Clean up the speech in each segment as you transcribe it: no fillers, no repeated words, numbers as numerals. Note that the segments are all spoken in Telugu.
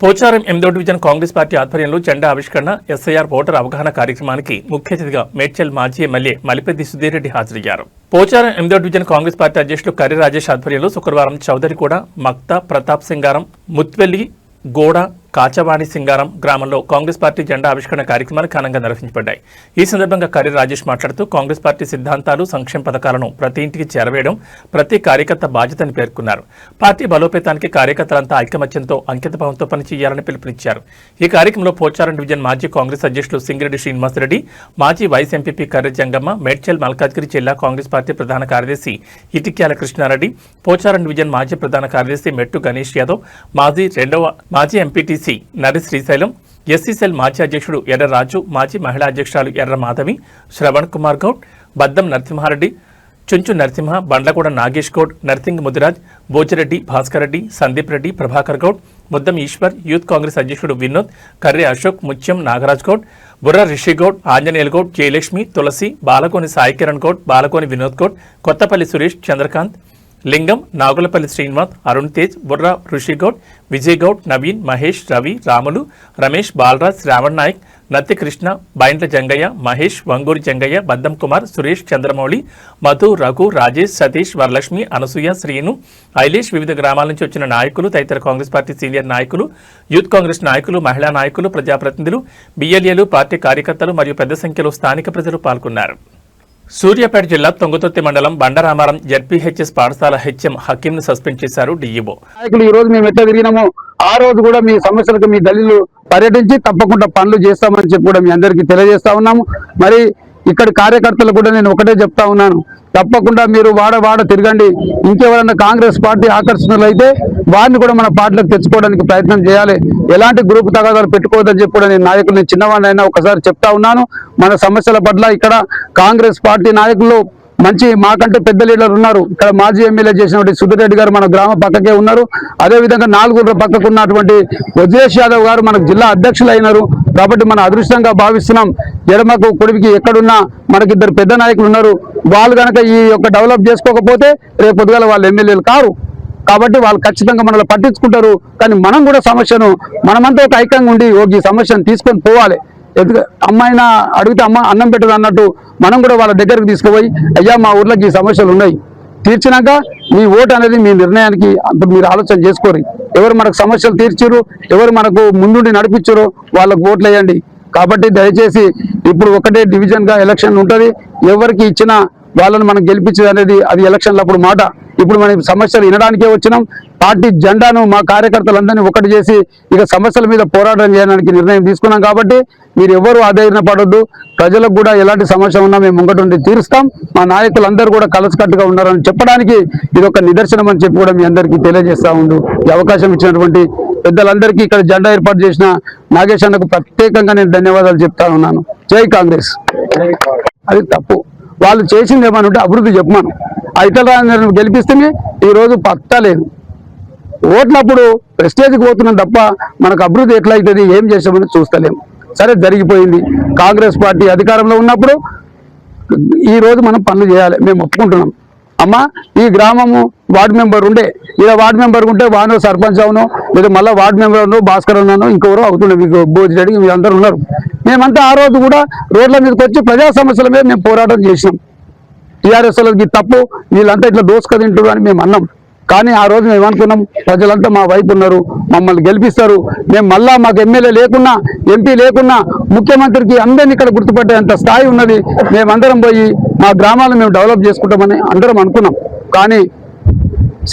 పోచారం 8వ డివిజన్ కాంగ్రెస్ పార్టీ ఆధ్వర్యంలో జెండా ఆవిష్కరణ ఎస్ఐఆర్ ఓటర్ అవగాహన కార్యక్రమానికి ముఖ్య అతిథిగా మేడ్చల్ మాజీ ఎమ్మెల్యే మలిపెద్ది సుధీర్ రెడ్డి హాజరయ్యారు. పోచారం 8వ డివిజన్ కాంగ్రెస్ పార్టీ అధ్యక్షులు కర్రి రాజేష్ ఆధ్వర్యంలో శుక్రవారం చౌదరిగూడ, మక్తా, ప్రతాప్ సింగారం, ముత్వెల్లి, గోడ, కాచవాణి సింగారం గ్రామంలో కాంగ్రెస్ పార్టీ జెండా ఆవిష్కరణ కార్యక్రమాలు ఘనంగా నిర్వహించబడ్డాయి. ఈ సందర్భంగా కర్రి రాజేష్ మాట్లాడుతూ కాంగ్రెస్ పార్టీ సిద్ధాంతాలు, సంక్షేమ పథకాలను ప్రతి ఇంటికి చేరవేయడం ప్రతి కార్యకర్త బాధ్యతని పేర్కొన్నారు. పార్టీ బలోపేతానికి కార్యకర్తలంతా ఐకమత్యంతో అంకితభావంతో పనిచేయాలని పిలుపునిచ్చారు. ఈ కార్యక్రమంలో పోచారం డివిజన్ మాజీ కాంగ్రెస్ అధ్యక్షులు సింగిరెడ్డి శ్రీనివాసరెడ్డి, మాజీ వైస్ ఎంపీపీ కర్రి జంగమ్మ, మేడ్చల్ మల్కాజ్గిరి జిల్లా కాంగ్రెస్ పార్టీ ప్రధాన కార్యదర్శి ఇటిక్యాల కృష్ణారెడ్డి, పోచారం డివిజన్ మాజీ ప్రధాన కార్యదర్శి మెట్టు గణేష్ యాదవ్, మాజీ MPTC Nari Srisailam, SC cell మాజీ అధ్యక్షుడు ఎర్ర రాజు, మాజీ మహిళా అధ్యక్షురాలు ఎర్ర మాధవి, శ్రవణ్ కుమార్ గౌడ్, బద్దం నరసింహారెడ్డి, చుంచు నరసింహ, బండ్లగూడ నాగేష్ గౌడ్, నర్సింగ్ ముదిరాజ్, బోజిరెడ్డి, భాస్కర్ రెడ్డి, సందీప్ రెడ్డి, ప్రభాకర్ గౌడ్, ముద్దం ఈశ్వర్, యూత్ కాంగ్రెస్ అధ్యక్షుడు వినోద్, కర్రి అశోక్, ముత్యం నాగరాజ్ గౌడ్, బుర్ర రిషి గౌడ్, ఆంజనేయులు గౌడ్, జయలక్ష్మి, తులసి, బాలకోని సాయి కిరణ్ గౌడ్, బాలకోని వినోద్ గౌడ్, కొత్తపల్లి సురేష్, చంద్రకాంత్, లింగం, నాగులపల్లి శ్రీనివాస్, అరుణ్ తేజ్, బుర్ర ఋషిగౌడ్, విజయ్ గౌడ్, నవీన్, మహేష్, రవి, రాములు, రమేష్, బాలరాజ్, శ్రావణ్ నాయక్, నత్తి కృష్ణ, బైండ్ల జంగయ్య, మహేష్, వంగూరి జంగయ్య, బద్దం కుమార్, సురేష్, చంద్రమౌళి, మధు, రఘు, రాజేష్, సతీష్, వరలక్ష్మి, అనసూయ, శ్రీను, ఐలేష్, వివిధ గ్రామాల నుంచి వచ్చిన నాయకులు, తదితర కాంగ్రెస్ పార్టీ సీనియర్ నాయకులు, యూత్ కాంగ్రెస్ నాయకులు, మహిళా నాయకులు, ప్రజాప్రతినిధులు, బిఎల్ఏలు, పార్టీ కార్యకర్తలు మరియు పెద్ద సంఖ్యలో స్థానిక ప్రజలు పాల్గొన్నారు. సూర్యాపేట జిల్లా తొంగతుర్తి మండలం బండరామారం జెడ్పీహెచ్ఎస్ పాఠశాల హెచ్ఎం హకీం ను సస్పెండ్ చేశారు డీఈఓ. నాయకులు ఈ రోజు మేము ఎట్లా తిరిగినామో ఆ రోజు కూడా మీ సమస్యలకు మీ దళితులు పర్యటించి తప్పకుండా పనులు చేస్తామని చెప్పి కూడా మీ అందరికీ తెలియజేస్తా ఉన్నాము. మరి ఇక్కడ కార్యకర్తలు కూడా నేను ఒకటే చెప్తా ఉన్నాను, తప్పకుండా మీరు వాడ తిరగండి. ఇంకెవరన్నా కాంగ్రెస్ పార్టీ ఆకర్షణలు అయితే వారిని కూడా మన పార్టీలకు తెచ్చుకోవడానికి ప్రయత్నం చేయాలి. ఎలాంటి గ్రూప్ తగాదాలు పెట్టుకోవద్దని చెప్పి కూడా నేను నాయకులు చిన్నవాడినైనా ఒకసారి చెప్తా ఉన్నాను. మన సమస్యల పట్ల ఇక్కడ కాంగ్రెస్ పార్టీ నాయకులు మంచి మాకంటే పెద్ద లీడర్ ఉన్నారు. ఇక్కడ మాజీ ఎమ్మెల్యే చేసినటువంటి సుధీర్ రెడ్డి గారు మన గ్రామ పక్కకే ఉన్నారు. అదేవిధంగా 4 పక్కకు ఉన్నటువంటి వజ్రేష్ యాదవ్ గారు మనకు జిల్లా అధ్యక్షులు అయినారు. కాబట్టి మన అదృష్టంగా భావిస్తున్నాం. ఎడమకు కొడుకుకి ఎక్కడున్నా మనకి 2 పెద్ద నాయకులు ఉన్నారు. వాళ్ళు కనుక ఈ యొక్క డెవలప్ చేసుకోకపోతే రేపు పొద్దుగాల వాళ్ళు ఎమ్మెల్యేలు కారు. కాబట్టి వాళ్ళు ఖచ్చితంగా మనల్ని పట్టించుకుంటారు. కానీ మనం కూడా సమస్యను మనమంతా ఒక ఐక్యంగా ఉండి ఈ సమస్యను తీసుకొని పోవాలి. అమ్మాయినా అడిగితే అమ్మ అన్నం పెట్టదు అన్నట్టు మనం కూడా వాళ్ళ దగ్గరికి తీసుకుపోయి అయ్యా మా ఊర్లోకి ఈ సమస్యలు ఉన్నాయి తీర్చినాక మీ ఓటు అనేది మీ నిర్ణయానికి అప్పుడు మీరు ఆలోచన చేసుకోరు. ఎవరు మనకు సమస్యలు తీర్చారు, ఎవరు మనకు ముందుండి నడిపించారో వాళ్ళకు ఓట్లు వేయండి. కాబట్టి దయచేసి ఇప్పుడు ఒకటే డివిజన్గా ఎలక్షన్ ఉంటుంది. ఎవరికి ఇచ్చినా వాళ్ళని మనం గెలిపించేది అనేది అది ఎలక్షన్ల అప్పుడు మాట. ఇప్పుడు మనం సమస్యలు వినడానికే వచ్చినాం. పార్టీ జెండాను మా కార్యకర్తలందరినీ ఒకటి చేసి ఇక సమస్యల మీద పోరాటం చేయడానికి నిర్ణయం తీసుకున్నాం. కాబట్టి మీరు ఎవరు ఆధైర్య పడొద్దు. ప్రజలకు కూడా ఎలాంటి సమస్య ఉన్నా మేము ముంగటుండి తీరుస్తాం. మా నాయకులందరూ కూడా కలసికట్టుగా ఉన్నారని చెప్పడానికి ఇది ఒక నిదర్శనం అని చెప్పి కూడా మీ అందరికీ తెలియజేస్తా ఉండు. ఈ అవకాశం ఇచ్చినటువంటి పెద్దలందరికీ ఇక్కడ జెండా ఏర్పాటు చేసిన నాగేష్ అన్నకు ప్రత్యేకంగా నేను ధన్యవాదాలు చెప్తా ఉన్నాను. జై కాంగ్రెస్. అది తప్పు. వాళ్ళు చేసింది ఏమని ఉంటే అభివృద్ధి చెప్పమను. ఆ ఇతర గెలిపిస్తే ఈరోజు పత్తా లేదు. ఓట్లప్పుడు ప్రెస్టేజ్కి పోతున్నాం తప్ప మనకు అభివృద్ధి ఎట్లయితుంది ఏం చేసామని చూస్తలేము. సరే జరిగిపోయింది. కాంగ్రెస్ పార్టీ అధికారంలో ఉన్నప్పుడు ఈరోజు మనం పనులు చేయాలి, మేము ఒప్పుకుంటున్నాం. అమ్మ ఈ గ్రామము వార్డు మెంబర్ ఉండే ఇలా వార్డు మెంబర్ ఉంటే వానో సర్పంచ్ అవునో లేదా మళ్ళీ వార్డు మెంబర్ అవునో భాస్కర్ ఉన్నానో ఇంకెవరో అవుతుండే మీకు భోజిరెడ్డి వీళ్ళందరూ ఉన్నారు. మేమంతా ఆ రోజు కూడా రోడ్ల మీదకి వచ్చి ప్రజా సమస్యల మీద మేము పోరాటం చేసినాం. టీఆర్ఎస్ వాళ్ళకి తప్పు, వీళ్ళంతా ఇట్లా దోసుక తింటారు అని మేము అన్నాం. కానీ ఆ రోజు మేము అనుకున్నాం ప్రజలంతా మా వైపు ఉన్నారు, మమ్మల్ని గెలిపిస్తారు. మేము మళ్ళా మాకు ఎమ్మెల్యే లేకున్నా ఎంపీ లేకున్నా ముఖ్యమంత్రికి అందరినీ ఇక్కడ గుర్తుపట్టేంత స్థాయి ఉన్నది. మేమందరం పోయి మా గ్రామాలను మేము డెవలప్ చేసుకుంటామని అందరం అనుకున్నాం. కానీ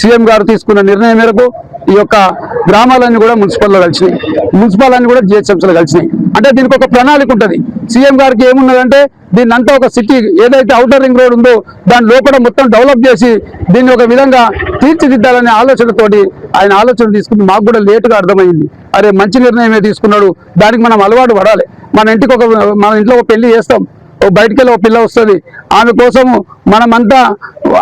సీఎం గారు తీసుకున్న నిర్ణయం మేరకు ఈ యొక్క గ్రామాలన్నీ కూడా మున్సిపల్లో కలిసినాయి, మున్సిపల్ అన్ని కూడా జిహెచ్ఎంసీలో కలిసినాయి. అంటే దీనికి ఒక ప్రణాళిక ఉంటుంది. సీఎం గారికి ఏమున్నదంటే దీన్ని అంతా ఒక సిటీ ఏదైతే ఔటర్ రింగ్ రోడ్ ఉందో దాని లోపల మొత్తం డెవలప్ చేసి దీన్ని ఒక విధంగా తీర్చిదిద్దాలనే ఆలోచనతోటి ఆయన ఆలోచన తీసుకుని మాకు కూడా లేటుగా అర్థమైంది. అరే మంచి నిర్ణయమే తీసుకున్నాడు, దానికి మనం అలవాటు పడాలి. మన ఇంట్లో ఒక పెళ్లి చేస్తాం, బయటికి వెళ్ళి ఒక పిల్ల వస్తుంది, ఆమె కోసము మనమంతా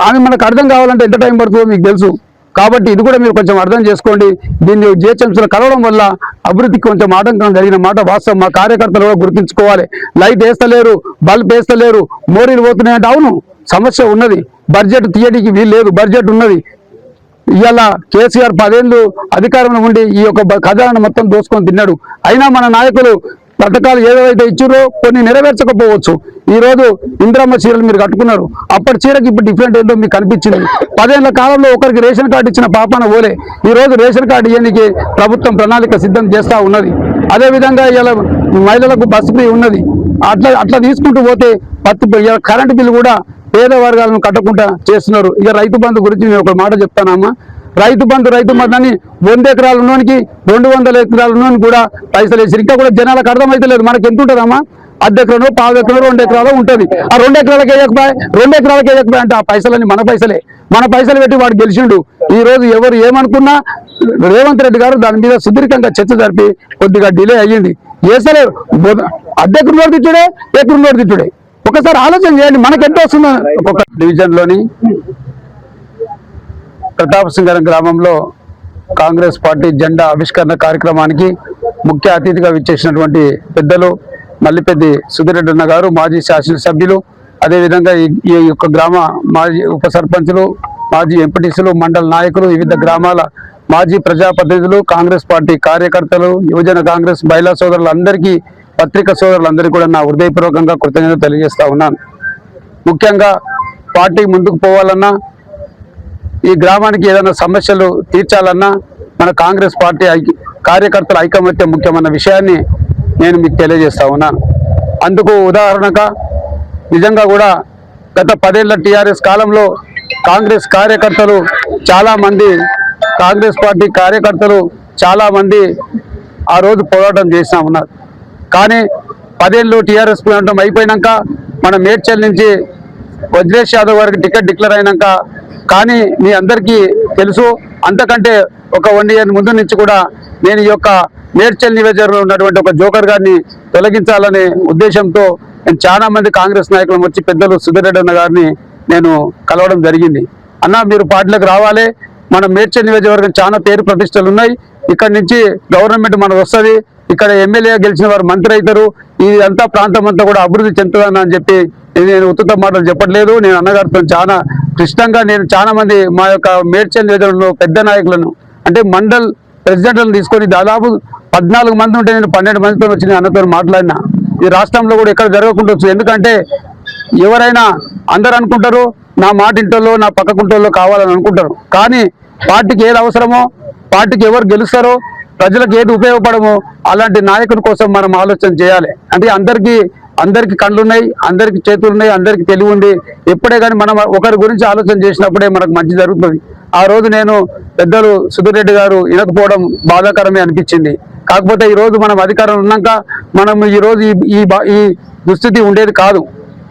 ఆమె మనకు అర్థం కావాలంటే ఎంత టైం పడుతుందో మీకు తెలుసు. కాబట్టి ఇది కూడా మీరు కొంచెం అర్థం చేసుకోండి. దీన్ని జిహెచ్ఎంసీలో కలవడం వల్ల అభివృద్ధికి కొంచెం ఆటంకం జరిగిన మాట వాస్తవం. మా కార్యకర్తలు కూడా గుర్తుంచుకోవాలి. లైట్ వేస్తలేరు, బల్బ్ వేస్తలేరు, మోరీలు పోతున్నాయంటే అవును సమస్య ఉన్నది. బడ్జెట్ తీయడానికి వీలు లేదు, బడ్జెట్ ఉన్నది. ఇవాళ కేసీఆర్ 10 ఏళ్ళు అధికారంలో ఉండి ఈ యొక్క ఖజానాను మొత్తం దోసుకొని తిన్నాడు. అయినా మన నాయకులు పథకాలు ఏదైతే ఇచ్చారో కొన్ని నెరవేర్చకపోవచ్చు. ఈ రోజు ఇంద్రమ్మ చీరలు మీరు కట్టుకున్నారు, అప్పటి చీరకి ఇప్పుడు డిఫరెంట్ ఏంటో మీకు కనిపించింది. 10 ఏళ్ల కాలంలో ఒకరికి రేషన్ కార్డు ఇచ్చిన పాపాన పోలే. ఈ రోజు రేషన్ కార్డు ఇవ్వడానికి ప్రభుత్వం ప్రణాళిక సిద్ధం చేస్తూ ఉన్నది. అదేవిధంగా ఇలా మహిళలకు బస్సు ఫ్రీ ఉన్నది. అట్లా తీసుకుంటూ పోతే కరెంటు బిల్లు కూడా పేద వర్గాలను కట్టకుండా చేస్తున్నారు. ఇక రైతు బంధు గురించి నేను ఒక మాట చెప్తానమ్మా. రైతు బంధు అని 100 ఎకరాలు ఉన్నోనికి 200 ఎకరాలు ఉన్నోనికి కూడా పైసలు వేసి ఇంకా కూడా జనాలకు అర్థమైతే లేదు. మనకి ఎంత ఉంటుందమ్మా? అర్ధ ఎకరంలో 1/4 ఎకరంలో 2 ఎకరాలు ఉంటుంది. ఆ 2 ఎకరాలకి వేయకపోయి 2 ఎకరాలకి వేయకపోయి అంటే ఆ పైసలన్నీ మన పైసలే. మన పైసలు పెట్టి వాడు గెలిచిండు. ఈ రోజు ఎవరు ఏమనుకున్నా రేవంత్ రెడ్డి గారు దాని మీద సుదీర్ఘంగా చర్చ జరిపి కొద్దిగా డిలే అయ్యింది. వేసలే అర్ధ ఎకరం నోటి తిట్టుడే, ఎకరం నోటి తిట్టుడే. ఒకసారి ఆలోచన చేయండి, మనకి ఎంత వస్తుందో. ఒక్కొక్క డివిజన్లోని ప్రతాప్ సింగరం గ్రామంలో కాంగ్రెస్ పార్టీ జెండా ఆవిష్కరణ కార్యక్రమానికి ముఖ్య అతిథిగా విచ్చేసినటువంటి పెద్దలు మల్లిపెద్ది సుధీరెడ్డి అన్న గారు, మాజీ శాసనసభ్యులు, అదేవిధంగా ఈ యొక్క గ్రామ మాజీ ఉప సర్పంచులు, మాజీ ఎంపీటీసీలు, మండల నాయకులు, వివిధ గ్రామాల మాజీ ప్రజాప్రతినిధులు, కాంగ్రెస్ పార్టీ కార్యకర్తలు, యువజన కాంగ్రెస్ మహిళా సోదరులందరికీ, పత్రికా సోదరులందరికీ కూడా నా హృదయపూర్వకంగా కృతజ్ఞతలు తెలియజేస్తా ఉన్నాను. ముఖ్యంగా పార్టీ ముందుకు పోవాలన్నా, ఈ గ్రామానికి ఏదైనా సమస్యలు తీర్చాలన్నా మన కాంగ్రెస్ పార్టీ కార్యకర్తల ఐకమత్యం ముఖ్యమైన విషయాన్ని నేను మీకు తెలియజేస్తా ఉన్నాను. అందుకు ఉదాహరణగా నిజంగా కూడా గత 10 ఏళ్ల టీఆర్ఎస్ కాలంలో కాంగ్రెస్ కార్యకర్తలు చాలామంది, కాంగ్రెస్ పార్టీ కార్యకర్తలు చాలామంది ఆ రోజు పోరాటం చేస్తూ ఉన్నారు. కానీ 10 ఏళ్ళు టీఆర్ఎస్ పోరాటం అయిపోయినాక మన మేడ్చల్ నుంచి వజ్రేష్ యాదవ్ గారికి టికెట్ డిక్లేర్ అయినాక, కానీ మీ అందరికీ తెలుసు అంతకంటే ఒక 1 ఇయర్ ముందు నుంచి కూడా నేను ఈ యొక్క మేడ్చల్ నియోజకవర్గంలో ఉన్నటువంటి ఒక జోకర్ గారిని తొలగించాలనే ఉద్దేశంతో నేను చాలా మంది కాంగ్రెస్ నాయకులు వచ్చి పెద్దలు సుధీరెడ్డి అన్న గారిని నేను కలవడం జరిగింది. అన్న మీరు పార్టీలకు రావాలి, మన మేడ్చల్ నియోజకవర్గం చాలా పేరు ప్రతిష్టలు ఉన్నాయి, ఇక్కడ నుంచి గవర్నమెంట్ మనకు వస్తుంది, ఇక్కడ ఎమ్మెల్యే గెలిచిన వారు మంత్రి అవుతారు, ఇదంతా ప్రాంతం అంతా కూడా అభివృద్ధి చెందుతుందని అని చెప్పి నేను ఉత్తుత మాటలు చెప్పట్లేదు. నేను అన్నగారితో చాలా క్లిష్టంగా నేను చాలా మంది మా యొక్క మేడ్చల్ నియోజకవర్గంలో పెద్ద నాయకులను అంటే మండల్ ప్రెసిడెంట్లను తీసుకొని దాదాపు 14 మంది ఉంటే నేను 12 మందితో వచ్చి నేను అన్నతో మాట్లాడినా. ఈ రాష్ట్రంలో కూడా ఎక్కడ జరగకుండా వచ్చు. ఎందుకంటే ఎవరైనా అందరు అనుకుంటారు నా మాట ఇంటోళ్ళు నా పక్కకుంటోళ్ళు కావాలని అనుకుంటారు. కానీ పార్టీకి ఏది అవసరమో, పార్టీకి ఎవరు గెలుస్తారో, ప్రజలకు ఏది ఉపయోగపడమో అలాంటి నాయకుడి కోసం మనం ఆలోచన చేయాలి. అంటే అందరికీ కళ్ళు ఉన్నాయి, అందరికీ చేతులు ఉన్నాయి, అందరికీ తెలివి ఉంది. ఎప్పుడే కానీ మనం ఒకరి గురించి ఆలోచన చేసినప్పుడే మనకు మంచి జరుగుతుంది. ఆ రోజు నేను పెద్దలు సుధీరెడ్డి గారు వినకపోవడం బాధాకరమే అనిపించింది. కాకపోతే ఈ రోజు మనం అధికారం ఉన్నాక మనం ఈ రోజు ఈ దుస్థితి ఉండేది కాదు.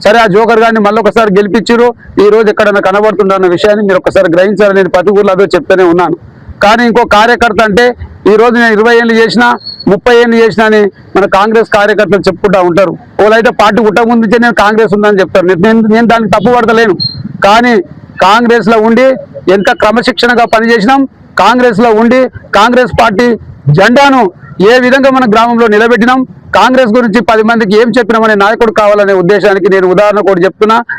సరే, ఆ జోకర్ గారిని మళ్ళీ ఒకసారి గెలిపించారు, ఈ రోజు ఎక్కడైనా కనబడుతుందన్న విషయాన్ని మీరు ఒకసారి గ్రహించాలని నేను ప్రతి ఊర్లో అదే చెప్తూనే ఉన్నాను. కానీ ఇంకో కార్యకర్త అంటే ఈ రోజు నేను 20 ఏళ్ళు చేసినా 30 ఏళ్ళు చేసినా అని మన కాంగ్రెస్ కార్యకర్తలు చెప్పుకుంటూ ఉంటారు. వాళ్ళైతే పార్టీ పుట్టక ముందు నుంచే నేను కాంగ్రెస్ ఉందని చెప్తారు. నేను దాన్ని తప్పు పడతలేను. కానీ కాంగ్రెస్ లో ఉండి ఎంత క్రమశిక్షణగా పనిచేసినాం, కాంగ్రెస్ లో ఉండి కాంగ్రెస్ పార్టీ జెండాను ఏ విధంగా మన గ్రామంలో నిలబెట్టినాం, కాంగ్రెస్ గురించి 10 మందికి ఏం చెప్పినామనే నాయకుడు కావాలనే ఉద్దేశానికి నేను ఉదాహరణ కూడా చెప్తున్నా.